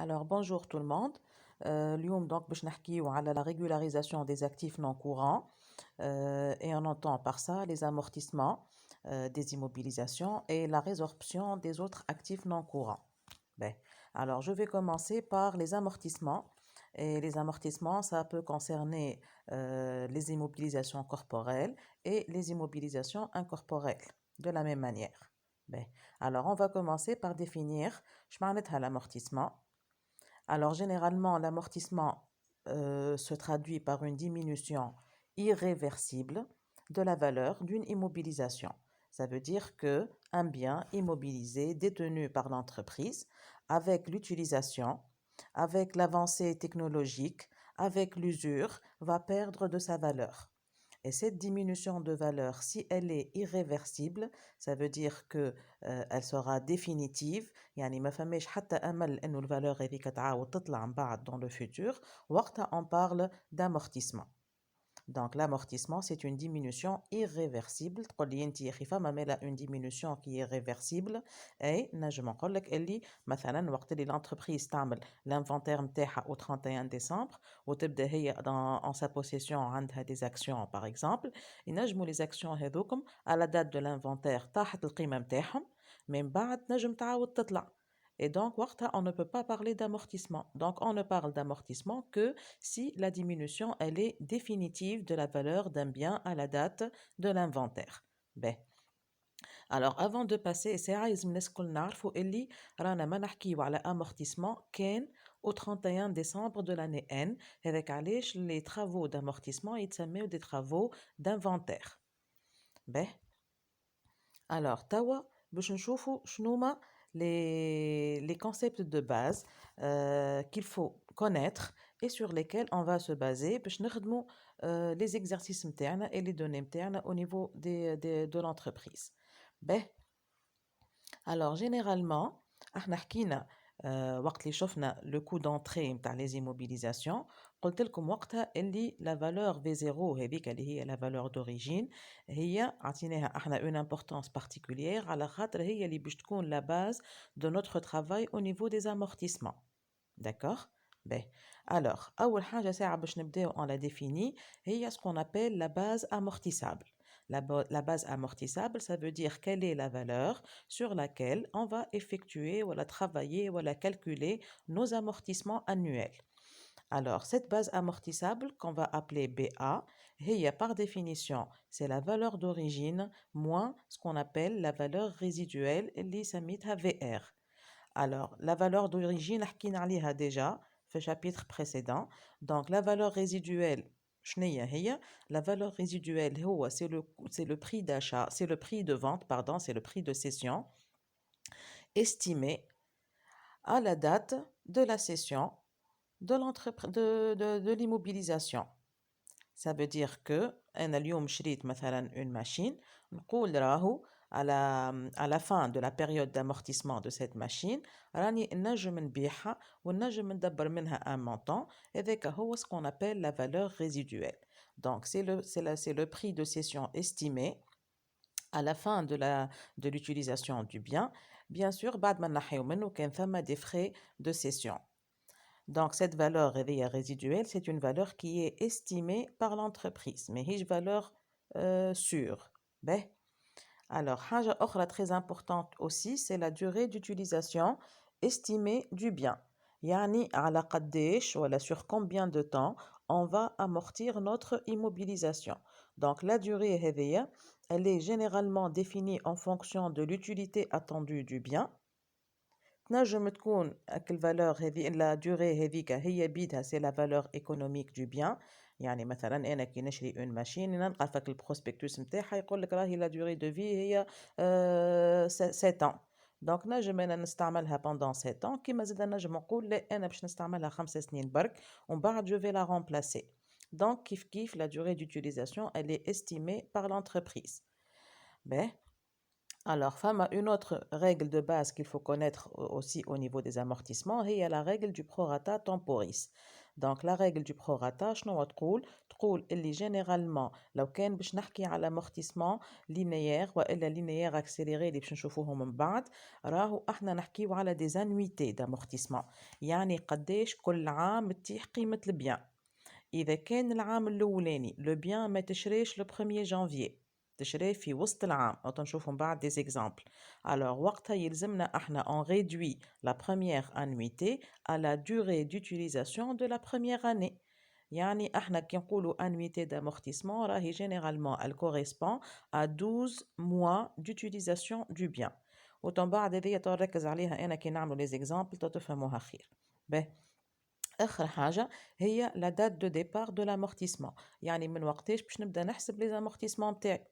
Alors, bonjour tout le monde. اليوم donc باش نحكيو على la régularisation des actifs non courants et on entend par ça les amortissements des immobilisations et la résorption des autres actifs non courants. Ben, alors, je vais commencer par les amortissements. Et les amortissements, ça peut concerner les immobilisations corporelles et les immobilisations incorporelles, de la même manière. Ben, alors, on va commencer par définir l'amortissement. Alors, généralement, l'amortissement se traduit par une diminution irréversible de la valeur d'une immobilisation. Ça veut dire que un bien immobilisé détenu par l'entreprise, avec l'utilisation, avec l'avancée technologique, avec l'usure, va perdre de sa valeur. Et cette diminution de valeur, si elle est irréversible, ça veut dire que elle sera définitive. يعني ما فماش حتى أمل إنه الvaleur هذيك تعاود تطلع من بعد dans le futur. وقتها on parle d'amortissement. Donc l'amortissement, c'est une diminution irréversible. تقول لي انت يا اخي فما مالا une diminution qui est réversible. اي نجم نقول لك اللي مثلا وقت اللي l'entreprise تعمل l'inventaire نتاعها au 31 décembre وتبدا هي en sa possession عندها des actions par exemple. ينجموا les actions هذوكم à la date de l'inventaire طاحت القيمة نتاعهم من بعد نجم تعاود تطلع. Et donc, on ne peut pas parler d'amortissement. Donc, on ne parle d'amortissement que si la diminution elle est définitive de la valeur d'un bien à la date de l'inventaire. Ben. Alors, avant de passer, c'est عايز نسكن نعرفوا اللي رانا ما نحكيو على amortissement كان au 31 décembre de l'année N. avec علاش les travaux d'amortissement يتسميو des travaux d'inventaire. Ben. Alors, توا باش نشوفوا شنوما les concepts de base qu'il faut connaître et sur lesquels on va se baser باش نخدموا les exercices نتاعنا et les données نتاعنا au niveau de l'entreprise. Ben, alors généralement احنا حكينا وقت اللي شفنا le coût d'entrée نتاع les immobilisations قلت لكم وقتها اللي la valeur V0 هذيك اللي هي la valeur d'origine هي عطيناها احنا une importance particulière على خاطر هي اللي باش تكون la base de notre travail au niveau des amortissements. D'accord? Ben, alors أول حاجة ساعة باش نبداو on l'a défini هي ce qu'on appelle la base amortissable. La base amortissable, ça veut dire quelle est la valeur sur laquelle on va effectuer ou la travailler ou la calculer nos amortissements annuels. Alors, cette base amortissable qu'on va appeler BA, par définition, c'est la valeur d'origine moins ce qu'on appelle la valeur résiduelle, اللي سميتها VR. Alors, la valeur d'origine, حكينا عليها déjà في le chapitre précédent. Donc, la valeur résiduelle, شنية هي؟ La valeur résiduelle, c'est le prix d'achat, c'est le prix de vente, pardon, c'est le prix de cession estimé à la date de la cession de l'immobilisation. Ça veut dire que أنا اليوم شريت مثلا une machine نقول راهو à la fin de la période d'amortissement de cette machine راني نجم نبيعها ونجم ندبر منها un montant هذاك هو ce qu'on appelle la valeur résiduelle. Donc c'est le prix de cession estimé à la fin de l'utilisation du bien. Bien sûr بعد ما نحيو منه كان ثم des frais de cession. Donc, cette valeur résiduelle, c'est une valeur qui est estimée par l'entreprise, mais une valeur sûre. Ben. Alors, حاجة أخرى très importante aussi, c'est la durée d'utilisation estimée du bien. يعني على قديش ولا sur combien de temps on va amortir notre immobilisation. Donc, la durée هذية, elle est généralement définie en fonction de l'utilité attendue du bien. تنجم تكون الفالور هذه la durée هذيك هي بيدها c'est la valeur économique du bien. يعني مثلا انا كي نشري اون ماشين نلقى فك البروسبكتوس نتاعها يقول لك راهي la durée de vie هي 7 ans. دونك نجم انا نستعملها pendant 7 ans كيما زاد نجم نقول لا انا باش نستعملها 5 سنين برك ومن بعد je vais la remplacer. Donc كيف la durée d'utilisation elle est estimée par l'entreprise. Ben. Alors, femme a une autre règle de base qu'il faut connaître aussi au niveau des amortissements, c'est la règle du prorata temporis. Donc, la règle du prorata, شنو تقول تقول اللي جينيرالمون لو كان باش نحكي على امورتيسمون لينيير والا لينيير اكسيليري اللي باش نشوفوهم من بعد، راهو احنا نحكيو على دي زانويتي دامورتيسمون، يعني قداش كل عام تتيح قيمة البيان. إذا كان العام الأولاني لو بيان ما تشريش لو 1er جانفي، تشري في وسط العام، أو تنشوفوا من بعد دي زيكزامبل، alors وقتها يلزمنا احنا on réduit la première annuité à la durée d'utilisation de la première année. يعني احنا كي نقولوا annuité d'amortissement راهي généralement elle correspond à 12 mois d'utilisation du bien. وتن بعد هذيا تركز عليها انا كي نعملوا لي زيكزامبل تفهموها خير. باهي آخر حاجة هي la date de départ de l'amortissement، يعني من وقتاش باش نبدأ نحسب les amortissements متاعي.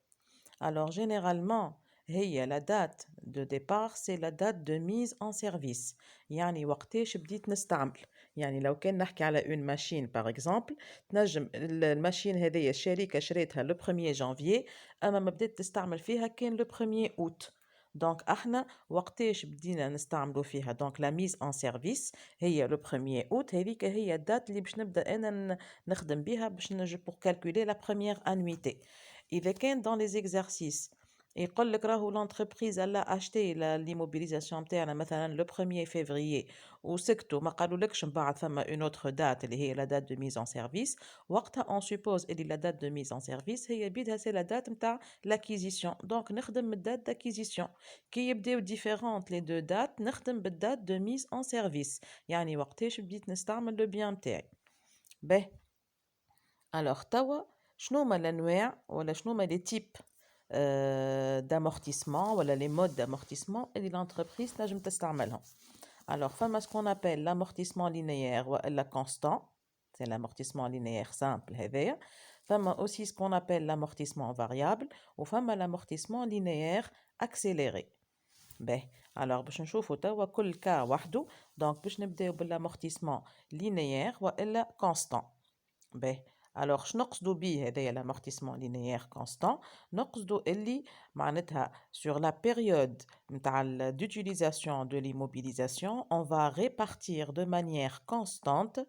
Alors généralement هي la date de départ c'est la date de mise en service، يعني وقتاش بديت نستعمل. يعني لو كان نحكي على une machine par exemple، تنجم الماشين هذيا الشركة شريتها le 1er janvier، أما ما بديت تستعمل فيها كان le 1er août. دونك احنا وقتاش بدينا نستعملوا فيها دونك لا ميز ان سيرفيس هي لو 1er اوت، هذيك هي الدات اللي باش نبدا انا نخدم بها باش نجي بور كالكولي لا بروميير انويتي. اذا كان دون لي زيكزارسيس يقول لك راهو لونتربريز الا اشتي ليموبيليزاسيون تاعنا مثلا لو 1er فيفري وسكتوا ما قالولكش من بعد ثم اون اوتر دات اللي هي لا دات دو ميز ان سيرفيس، وقتها اون سوبوز اللي لا دات دو ميز ان سيرفيس هي بيدها سي لا دات نتاع لاكيزيسيون، دونك نخدم من الدات داكيزيسيون. كي يبداو ديفيرونت لي دو دات نخدم بالدات دو ميز ان سيرفيس، يعني وقتاش بديت نستعمل لو بيان متاعي. باهي الوغ توا شنو هما الانواع ولا شنو هما لي تيب d'amortissement ولا les modes d'amortissement اللي l'entreprise تنجم تستعملهم. Alors فما ce qu'on appelle l'amortissement linéaire ولا constant، c'est l'amortissement linéaire simple هذايا. فما aussi ce qu'on appelle l'amortissement variable وفما l'amortissement linéaire accéléré. باهي alors باش نشوفوا توا كل كا وحده. دونك باش نبداو بالامورتيسمون لينيير والا كونستان. باهي alors شنو نقصدوا بيه هذايا l'amortissement linéaire constant؟ نقصدوا اللي معناتها sur la période نتاع d'utilisation de l'immobilisation on va répartir de manière constante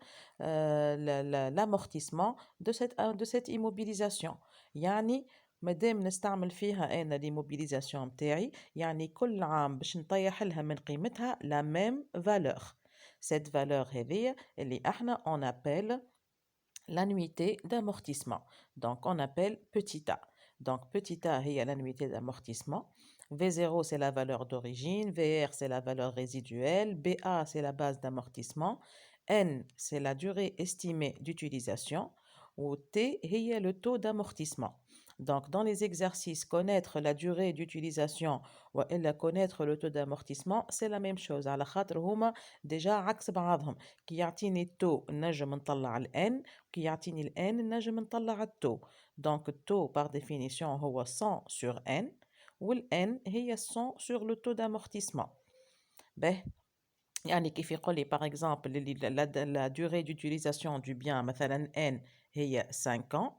l'amortissement de cette immobilisation. يعني مادام نستعمل فيها انا ليموبيليزاسيون متاعي يعني كل عام باش نطيح لها من قيمتها la même valeur. cette valeur هذيا اللي احنا on appelle l'annuité d'amortissement. Donc, on appelle petit a. Donc, petit a est l'annuité d'amortissement. V0, c'est la valeur d'origine. VR, c'est la valeur résiduelle. BA, c'est la base d'amortissement. N, c'est la durée estimée d'utilisation. Ou T, est le taux d'amortissement. Donc, dans les exercices, connaître la durée d'utilisation ou connaître le taux d'amortissement, c'est la même chose. على خاطر هما déjà عكس بعضهم. كي يعطيني التو نجم نطلع الان، كي يعطيني الان نجم نطلع التو. دونك التو par définition هو 100 sur n والان هي 100 sur le taux d'amortissement. به يعني كيف يقول لي par exemple la durée d'utilisation du bien مثلا n هي 5 ans.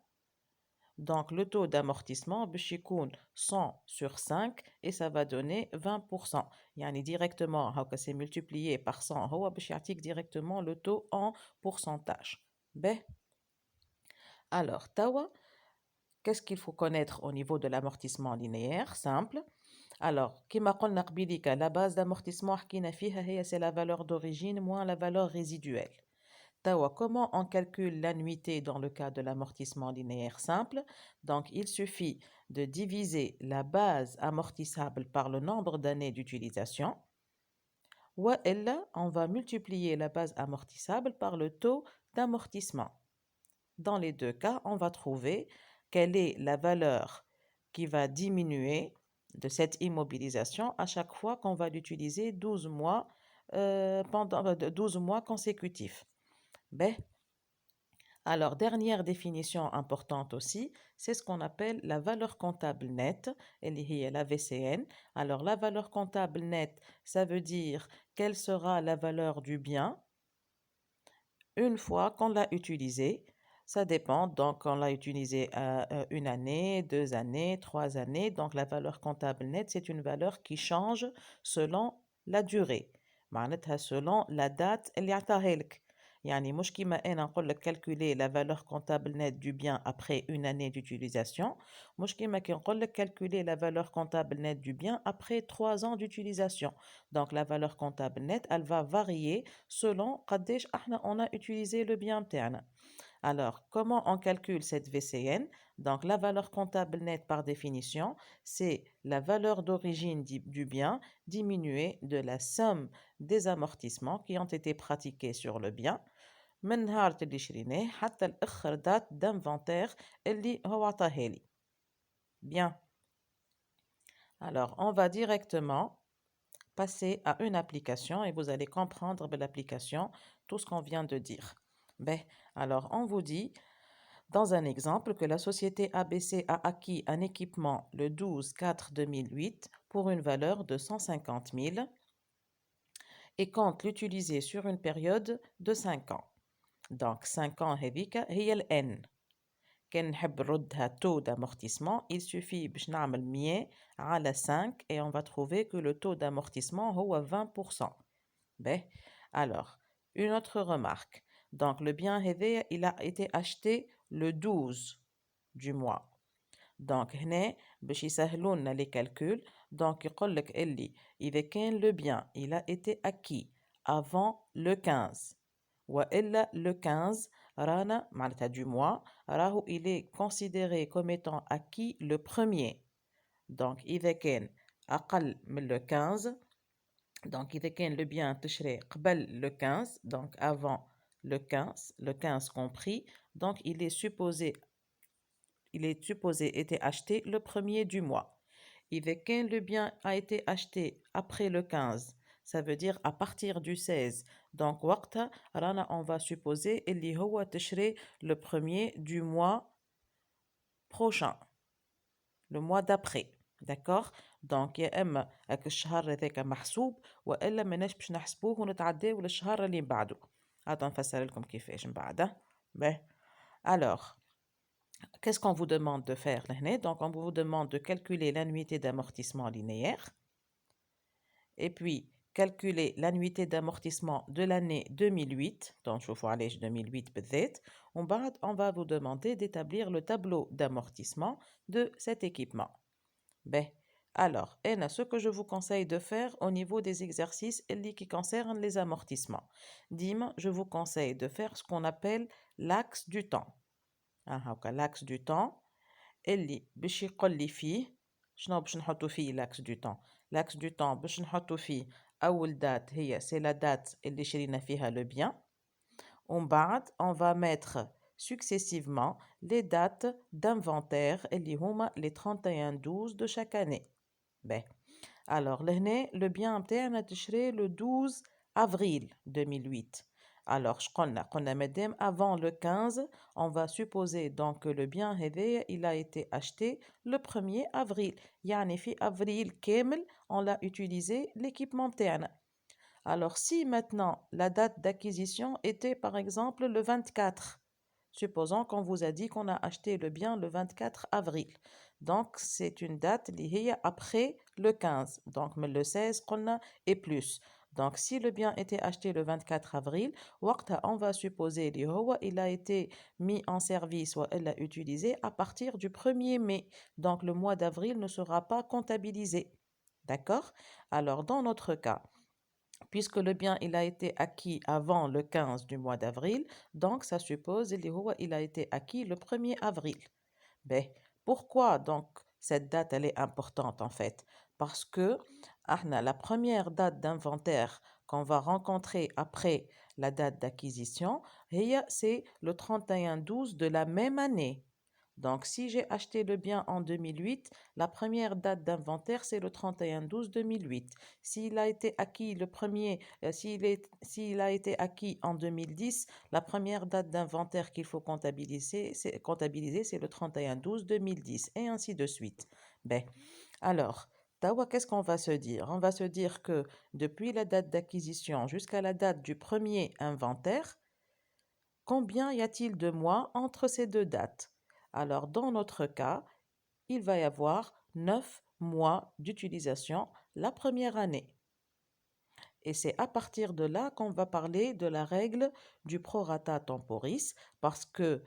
Donc, le taux d'amortissement, باش يكون 100 sur 5 et ça va donner 20%. يعني directement, c'est multiplié par 100, هو باش يعطيك directement le taux en pourcentage. باهي. Alors, توا, qu'est-ce qu'il faut connaître au niveau de l'amortissement linéaire? Simple. Alors, كما قلنا قبيليك, la base d'amortissement حكينا فيها هي c'est la valeur d'origine moins la valeur résiduelle. Tawa, comment on calcule l'annuité dans le cas de l'amortissement linéaire simple? Donc, il suffit de diviser la base amortissable par le nombre d'années d'utilisation. Ou là, on va multiplier la base amortissable par le taux d'amortissement. Dans les deux cas, on va trouver quelle est la valeur qui va diminuer de cette immobilisation à chaque fois qu'on va l'utiliser 12 mois, pendant 12 mois consécutifs. Ben, alors, dernière définition importante aussi, c'est ce qu'on appelle la valeur comptable nette, et la VCN. Alors, la valeur comptable nette, ça veut dire quelle sera la valeur du bien une fois qu'on l'a utilisé. Ça dépend, donc on l'a utilisé une année, 2 années, 3 années. Donc, la valeur comptable nette, c'est une valeur qui change selon la durée. معناتها selon la date اللي عطاها لك. يعني مش كيما أنا نقول لك calculer la valeur comptable nette du bien après une année d'utilisation مش كيما كي نقول لك calculer la valeur comptable nette du bien après 3 ans d'utilisation. Donc la valeur comptable nette elle va varier selon قداش احنا on a utilisé le bien تاعنا. Alors, comment on calcule cette VCN? Donc, la valeur comptable nette par définition, c'est la valeur d'origine du bien diminuée de la somme des amortissements qui ont été pratiqués sur le bien من نهار اللي شريناه حتى الآخر date d'inventaire اللي هو عطاها لي. Bien. Alors, on va directement passer à une application et vous allez comprendre de l'application tout ce qu'on vient de dire. Ben, alors, on vous dit dans un exemple que la société ABC a acquis un équipement le 12/4/2008 pour une valeur de 150 000 et compte l'utiliser sur une période de 5 ans. Donc 5 ans هذيك هي ال N. كان نحب نردها taux d'amortissement, il suffit باش نعمل 100 على 5 et on va trouver que le taux d'amortissement هو 20%. Ben, alors, une autre remarque. Donc le bien هذايا il a été acheté le 12 du mois. Donc هنا باش يسهلوا لنا les calculs. Donc يقول لك اللي إذا كان le bien il a été acquis avant le 15 وإلا le 15 رانا معناتها du mois راهو il est considéré comme étant acquis le premier. Donc إذا كان أقل من le 15 donc إذا كان le bien تشري قبل le 15 donc avant le 15 compris donc il est supposé être acheté le premier du mois. إذا كان le bien a été acheté après le 15 ça veut dire à partir du 16 donc وقتها رانا on va supposer اللي هو تشري le premier du mois prochain le mois d'après. D'accord. Donc يا اما هاك الشهر هذاك محسوب والا ماناش باش نحسبوه ونتعداو للشهر اللي بعده. هذا نفسر لكم كيفاش من بعد. Alors qu'est-ce qu'on vous demande de faire là? Donc on vous demande de calculer l'annuité d'amortissement linéaire et puis calculer l'annuité d'amortissement de l'année 2008 donc je vois aller 2008 بالذات. On va vous demander d'établir le tableau d'amortissement de cet équipement. Alors, ce que je vous conseille de faire au niveau des exercices qui concernent les amortissements. Dim, je vous conseille de faire ce qu'on appelle l'axe du temps. L'axe du temps, اللي باش يقول لي فيه شنو باش نحطو فيه l'axe du temps. L'axe du temps باش نحطو فيه أول date هي c'est la date اللي شرينا فيها le bien. ومن بعد on va mettre successivement les dates d'inventaire اللي هما les 31/12 de chaque année. Alors لهنا le bien نتاعنا تشري le 12 avril 2008. Alors قلنا مادام avant le 15 on va supposer donc que le bien هذايا il a été acheté le 1er avril. يعني في avril كامل on l'a utilisé l'équipement نتاعنا. Alors si maintenant la date d'acquisition était par exemple le 24, supposons qu'on vous a dit qu'on a acheté le bien le 24 avril. Donc c'est une date liée après le 15. Donc mais le 16 et plus. Donc si le bien était acheté le 24 avril, on va supposer il a été mis en service ou elle a utilisé à partir du 1er mai. Donc le mois d'avril ne sera pas comptabilisé. D'accord? Alors dans notre cas, puisque le bien il a été acquis avant le 15 du mois d'avril, donc ça suppose il a été acquis le 1er avril. Pourquoi donc cette date elle est importante en fait? Parce que la première date d'inventaire qu'on va rencontrer après la date d'acquisition, c'est le 31/12 de la même année. Donc, si j'ai acheté le bien en 2008, la première date d'inventaire, c'est le 31/12/2008. S'il a été acquis le premier, s'il a été acquis en 2010, la première date d'inventaire qu'il faut comptabiliser, c'est le 31/12/2010, et ainsi de suite. Alors, qu'est-ce qu'on va se dire? On va se dire que depuis la date d'acquisition jusqu'à la date du premier inventaire, combien y a-t-il de mois entre ces deux dates? Alors, dans notre cas, il va y avoir 9 mois d'utilisation la première année. Et c'est à partir de là qu'on va parler de la règle du prorata temporis, parce que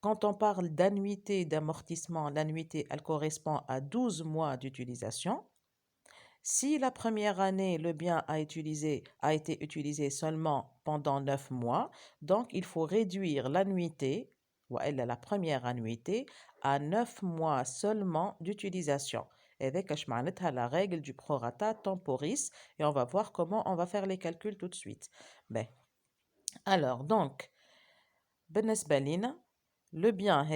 quand on parle d'annuité d'amortissement, l'annuité, elle correspond à 12 mois d'utilisation. Si la première année, le bien a été utilisé seulement pendant 9 mois, donc il faut réduire l'annuité, ou elle, la première annuité, à 9 mois seulement d'utilisation. Avec la règle du prorata temporis, et on va voir comment on va faire les calculs tout de suite. Ben, alors, donc, بالنسبة لينا, le bien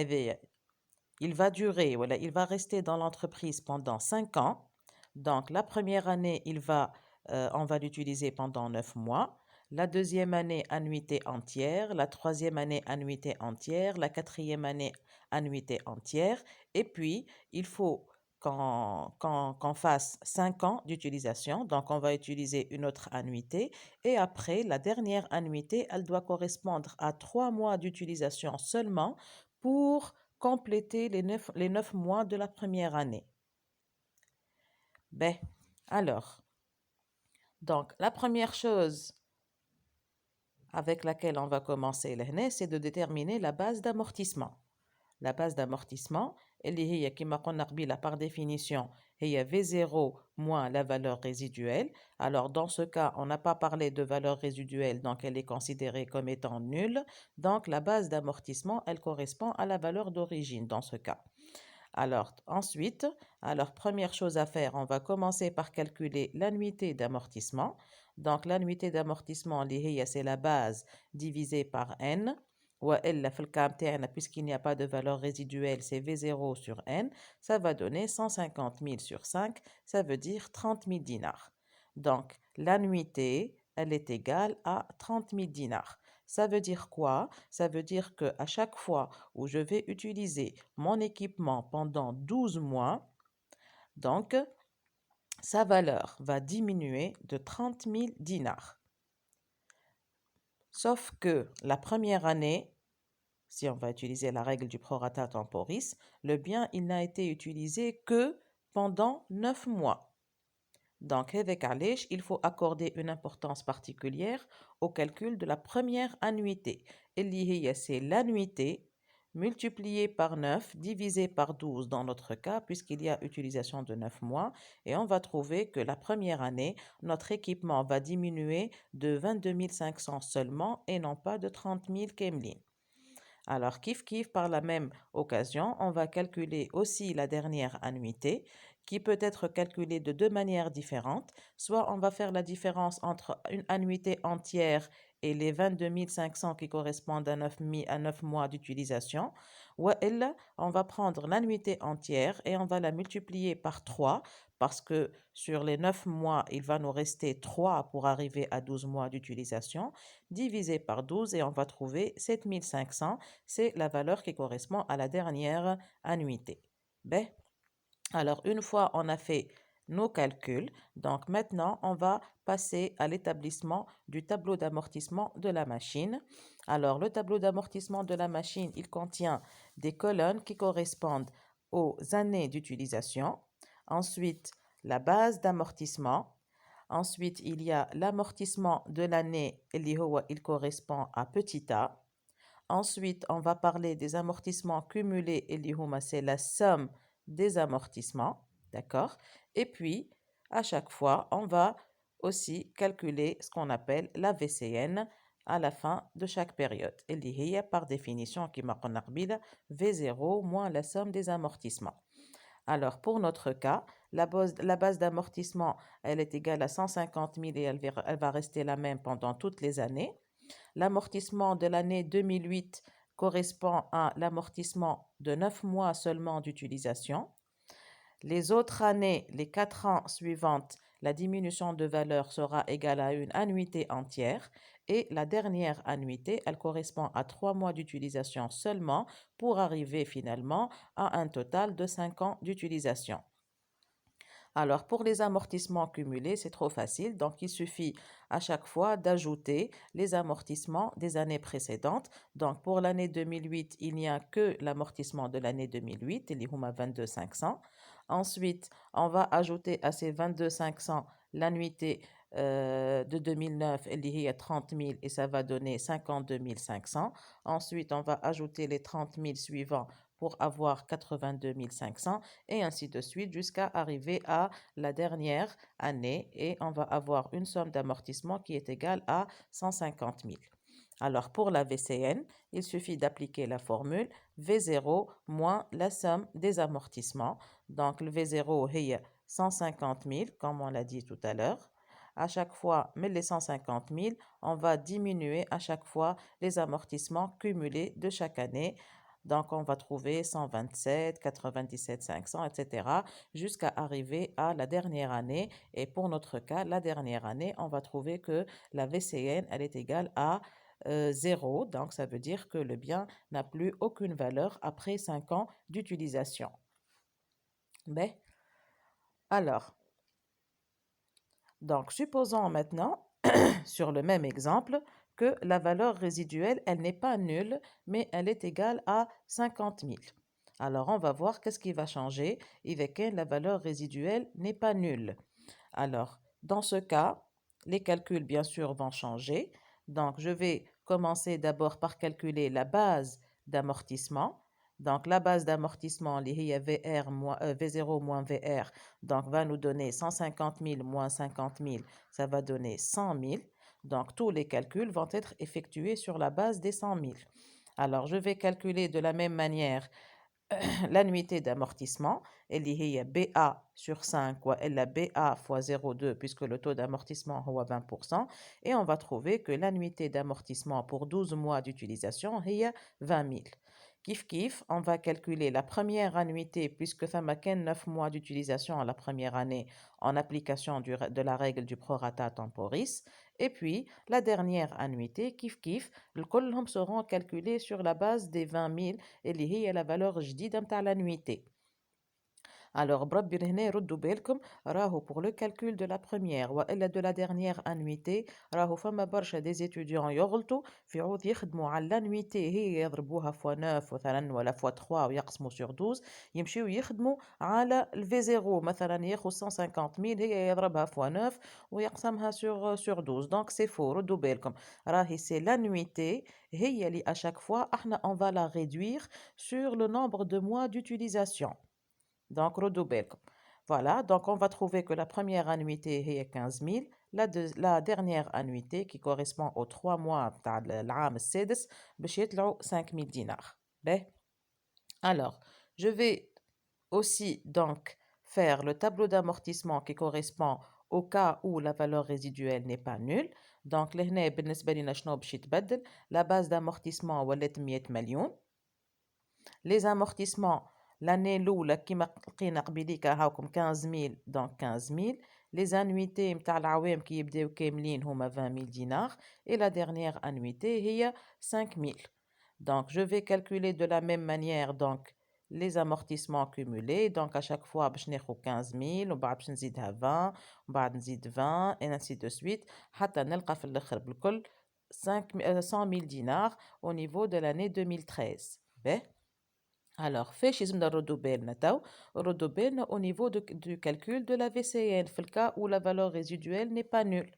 il va durer, voilà, il va rester dans l'entreprise pendant 5 ans. Donc, la première année, on va l'utiliser pendant 9 mois. La deuxième année, annuité entière. La troisième année, annuité entière. La 4e année, annuité entière. Et puis, il faut qu'on fasse 5 ans d'utilisation. Donc, on va utiliser une autre annuité. Et après, la dernière annuité, elle doit correspondre à 3 mois d'utilisation seulement pour compléter les 9 mois de la première année. Ben, alors, donc, la première chose avec laquelle on va commencer, c'est de déterminer la base d'amortissement. La base d'amortissement, elle est, comme on a dit, par définition, il V0 moins la valeur résiduelle. Alors, dans ce cas, on n'a pas parlé de valeur résiduelle, donc elle est considérée comme étant nulle. Donc, la base d'amortissement, elle correspond à la valeur d'origine dans ce cas. Alors, ensuite, première chose à faire, on va commencer par calculer l'annuité d'amortissement. Donc, l'annuité d'amortissement, c'est la base divisée par n. Ou elle, puisqu'il n'y a pas de valeur résiduelle, c'est V0 sur n. Ça va donner 150 000 sur 5, ça veut dire 30 000 dinars. Donc, l'annuité, elle est égale à 30 000 dinars. Ça veut dire quoi? Ça veut dire qu'à chaque fois où je vais utiliser mon équipement pendant 12 mois, donc sa valeur va diminuer de 30 000 dinars. Sauf que la première année, si on va utiliser la règle du prorata temporis, le bien il n'a été utilisé que pendant 9 mois. Donc, avec Alej, il faut accorder une importance particulière au calcul de la première annuité. C'est l'annuité multipliée par 9 divisée par 12 dans notre cas, puisqu'il y a utilisation de 9 mois. Et on va trouver que la première année, notre équipement va diminuer de 22 500 seulement et non pas de 30 000 kemlin. Alors, kiff par la même occasion, on va calculer aussi la dernière annuité qui peut être calculée de deux manières différentes. Soit on va faire la différence entre une annuité entière et les 22 500 qui correspondent à 9 mois d'utilisation. Ou on va prendre l'annuité entière et on va la multiplier par 3 parce que sur les 9 mois, il va nous rester 3 pour arriver à 12 mois d'utilisation, divisé par 12 et on va trouver 7500. C'est la valeur qui correspond à la dernière annuité. Ben, alors, une fois on a fait nos calculs, donc maintenant on va passer à l'établissement du tableau d'amortissement de la machine. Alors, le tableau d'amortissement de la machine, il contient des colonnes qui correspondent aux années d'utilisation. Ensuite, la base d'amortissement. Ensuite, il y a l'amortissement de l'année, il correspond à petit a. Ensuite, on va parler des amortissements cumulés, c'est la somme des amortissements, d'accord? Et puis, à chaque fois, on va aussi calculer ce qu'on appelle la VCN à la fin de chaque période. Et par définition, qui m'a V0 moins la somme des amortissements. Alors, pour notre cas, la base d'amortissement, elle est égale à 150 000 et elle va rester la même pendant toutes les années. L'amortissement de l'année 2008 correspond à l'amortissement de 9 mois seulement d'utilisation. Les autres années, les 4 ans suivantes, la diminution de valeur sera égale à une annuité entière. Et la dernière annuité, elle correspond à 3 mois d'utilisation seulement pour arriver finalement à un total de 5 ans d'utilisation. Alors, pour les amortissements cumulés, c'est trop facile. Donc, il suffit à chaque fois d'ajouter les amortissements des années précédentes. Donc, pour l'année 2008, il n'y a que l'amortissement de l'année 2008, il y a 22 500. Ensuite, on va ajouter à ces 22 500 l'annuité de 2009, elle est 30 000 et ça va donner 52 500. Ensuite, on va ajouter les 30 000 suivants pour avoir 82 500 et ainsi de suite jusqu'à arriver à la dernière année et on va avoir une somme d'amortissement qui est égale à 150 000. Alors pour la VCN, il suffit d'appliquer la formule V0 moins la somme des amortissements. Donc le V0 est 150 000 comme on l'a dit tout à l'heure. À chaque fois, mais les 150 000, on va diminuer à chaque fois les amortissements cumulés de chaque année. Donc, on va trouver 127, 97 500, etc. jusqu'à arriver à la dernière année. Et pour notre cas, la dernière année, on va trouver que la VCN, elle est égale à 0. Donc, ça veut dire que le bien n'a plus aucune valeur après 5 ans d'utilisation. Mais, alors, donc, supposons maintenant, sur le même exemple, que la valeur résiduelle, elle n'est pas nulle, mais elle est égale à 50 000. Alors, on va voir qu'est-ce qui va changer avec la valeur résiduelle n'est pas nulle. Alors, dans ce cas, les calculs, bien sûr, vont changer. Donc, je vais commencer d'abord par calculer la base d'amortissement. Donc, la base d'amortissement, V0 moins VR, donc va nous donner 150 000 moins 50 000, ça va donner 100 000. Donc, tous les calculs vont être effectués sur la base des 100 000. Alors, je vais calculer de la même manière l'annuité d'amortissement, elle est BA sur 5 ou elle BA fois 0,2 puisque le taux d'amortissement est 20%, et on va trouver que l'annuité d'amortissement pour 12 mois d'utilisation est 20 000. Kif kif, on va calculer la première annuité puisque ça m'a 9 mois d'utilisation à la première année en application de la règle du prorata temporis. Et puis, la dernière annuité, kif kif, كلهم seront calculés sur la base des 20 000 اللي هي la valeur جديدة متاع l'annuité. Alors, بربي لهنا ردوا بالكم راهو pour le calcul de la première وإلا de la dernière annuité راهو فما برشا des étudiants يغلطوا في عوض يخدموا على l'annuité هي يضربوها فوا 9 مثلا ولا فوا 3 ويقسموا sur 12 يمشيو يخدموا على ال V0 مثلا ياخذ 150 000 هي يضربها فوا 9 ويقسمها sur 12 donc c'est faux ردوا بالكم راهي c'est l'annuité هي اللي à chaque fois احنا on va la réduire sur le nombre de mois d'utilisation. Donc, ردوا بالكم. Voilà, donc on va trouver que la première annuité est 15 000, la dernière annuité qui correspond aux 3 mois بتاع العام السادس باش يطلعوا 5 000 dinars. باهي. Alors, je vais aussi donc faire le tableau d'amortissement qui correspond au cas où la valeur résiduelle n'est pas nulle. Donc, لهنا بالنسبة لنا شنو باش يتبدل؟ La base d'amortissement ولات 100 مليون. Les amortissements l'année الأولى كيما لقينا قبيليكا هاكم 15 000 donc 15 000. Les annuités متاع العوام كي يبداو كاملين هما 20 000 dinars et la dernière annuité هي 5 000. Donc je vais calculer de la même manière donc les amortissements cumulés. Donc à chaque fois باش ناخذ 15 000 وبعد باش نزيدها 20 وبعد نزيد 20 et ainsi de suite حتى نلقى في الآخر بالكل 100 000 dinars au niveau de l'année 2013. باهي. Alors, فاش يلزمنا نردو بالنا تو؟ نردو بالنا au niveau du calcul de la VCN في الكا où la valeur résiduelle n'est pas nulle.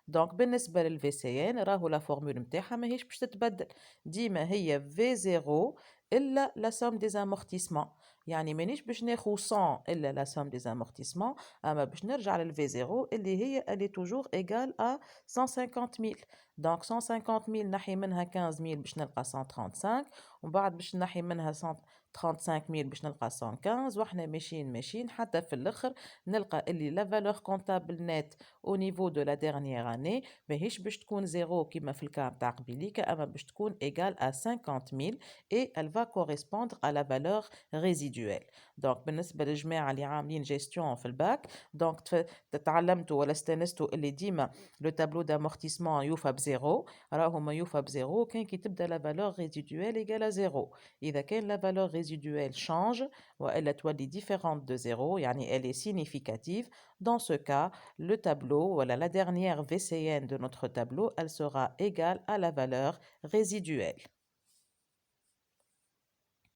Donc بالنسبة لل VCN راهو لا فورمول نتاعها ماهيش باش تتبدل، ديما هي V0 إلا la somme des amortissements. يعني مانيش باش ناخذ 100 إلا la somme des amortissements، أما باش نرجع لل V0 اللي هي elle est toujours égale à 150 000. Donc 150 000 نحي منها 15 000 باش نلقى 135 ومن بعد باش نحي منها 135 000 باش نلقى 115 واحنا ماشيين حتى في الاخر نلقى اللي لا فالور كونتابل نت au niveau de la dernière année ماهيش باش تكون زيرو كيما في الكا نتاع قبيليكا اما باش تكون égal à 50 000 et elle va correspondre à la valeur résiduelle. donc بالنسبة للجماعة اللي عاملين جيستيون في الباك donc تعلمتوا ولا استانستوا اللي ديما لو تابلو دامورتيسمون يوفى بزيرو راهو ما يوفى بزيرو كان كي تبدا لا فالور ريزيدويل ايجال زيرو. إذا كان la valeur résiduelle change ou elle est différente de 0, yani elle est significative, dans ce cas, le tableau, voilà, la dernière VCN de notre tableau, elle sera égale à la valeur résiduelle.